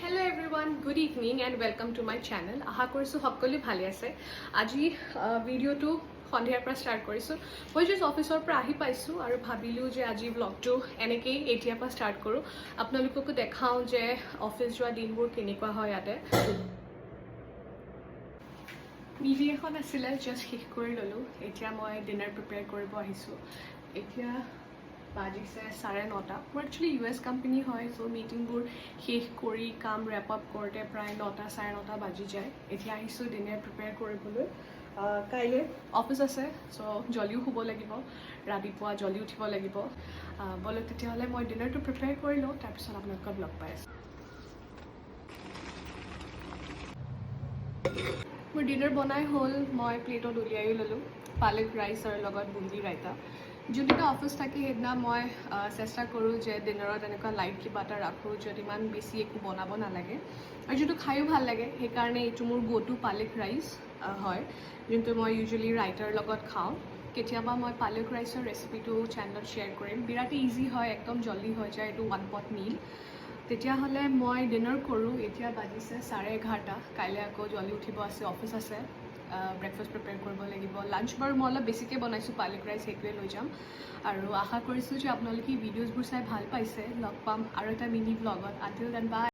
Hello everyone, good evening and welcome to my channel. আশা কৰিছোঁ সকলো ভালে আছে। আজি ভিডিঅ'টো সন্ধিয়াৰ পৰা ষ্টাৰ্ট কৰিছোঁ। মই জাষ্ট অফিচৰ পৰা আহি পাইছোঁ আৰু ভাবিলোঁ যে আজি ব্লগটো এনেকেই এতিয়াৰ পৰা ষ্টাৰ্ট কৰোঁ। আপোনালোককো দেখাওঁ যে অফিচ যোৱা দিনবোৰ কেনেকুৱা হয় ইয়াতে। মিলি এখন আছিলে, জাষ্ট শেষ কৰি ল'লোঁ। এতিয়া মই ডিনাৰ প্ৰিপেয়াৰ কৰিব আহিছোঁ। এতিয়া বাজিছে 9:30। মোৰ একচুৱেলি US কোম্পানী হয়, চ' মিটিংবোৰ শেষ কৰি কাম ৰেপ আপ কৰোঁতে প্ৰায় 9টা 9:30 বাজি যায়। এতিয়া আহিছোঁ ডিনাৰ প্ৰিপেয়াৰ কৰিবলৈ। কাইলৈ অফিচ আছে, চ' জল্দিও শুব লাগিব, ৰাতিপুৱা জল্দি উঠিব লাগিব। বলক তেতিয়াহ'লে মই ডিনাৰটো প্ৰিপেয়াৰ কৰি লওঁ, তাৰপিছত আপোনালোকক লগ পাই আছোঁ। মোৰ ডিনাৰ বনাই হ'ল, মই প্লেটত উলিয়াই ল'লোঁ। পালেক ৰাইচ আৰু লগত বুন্দি ৰাইতা। যোনদিনা অফিচ থাকে সেইদিনা মই চেষ্টা কৰোঁ যে ডিনাৰত এনেকুৱা লাইট কিবা এটা ৰাখোঁ, য'ত ইমান বেছি একো বনাব নালাগে আৰু যোনটো খায়ো ভাল লাগে। সেইকাৰণে এইটো মোৰ গ'টো পালেক ৰাইচ হয়, যোনটো মই ইউজুৱেলি ৰাইটাৰ লগত খাওঁ। কেতিয়াবা মই পালেক ৰাইচৰ ৰেচিপিটো চেনেলত শ্বেয়াৰ কৰিম। বিৰাট ইজি হয়, একদম জল্দি হৈ যায়, এইটো ওৱান পট মিল। তেতিয়াহ'লে মই ডিনাৰ কৰোঁ। এতিয়া বাজিছে 11:30। কাইলৈ আকৌ জল্দি উঠিব আছে, অফিচ আছে, ব্ৰেকফাষ্ট প্ৰিপেয়াৰ কৰিব লাগিব। লাঞ্চ বাৰু মই অলপ বেছিকৈ বনাইছোঁ, পালেক ৰাইচ সেইটোৱে লৈ যাম। আৰু আশা কৰিছোঁ যে আপোনালোকে ভিডিঅ'জবোৰ চাই ভাল পাইছে। লগ পাম আৰু এটা মিনি ব্লগত। আনটিল দেন বাই।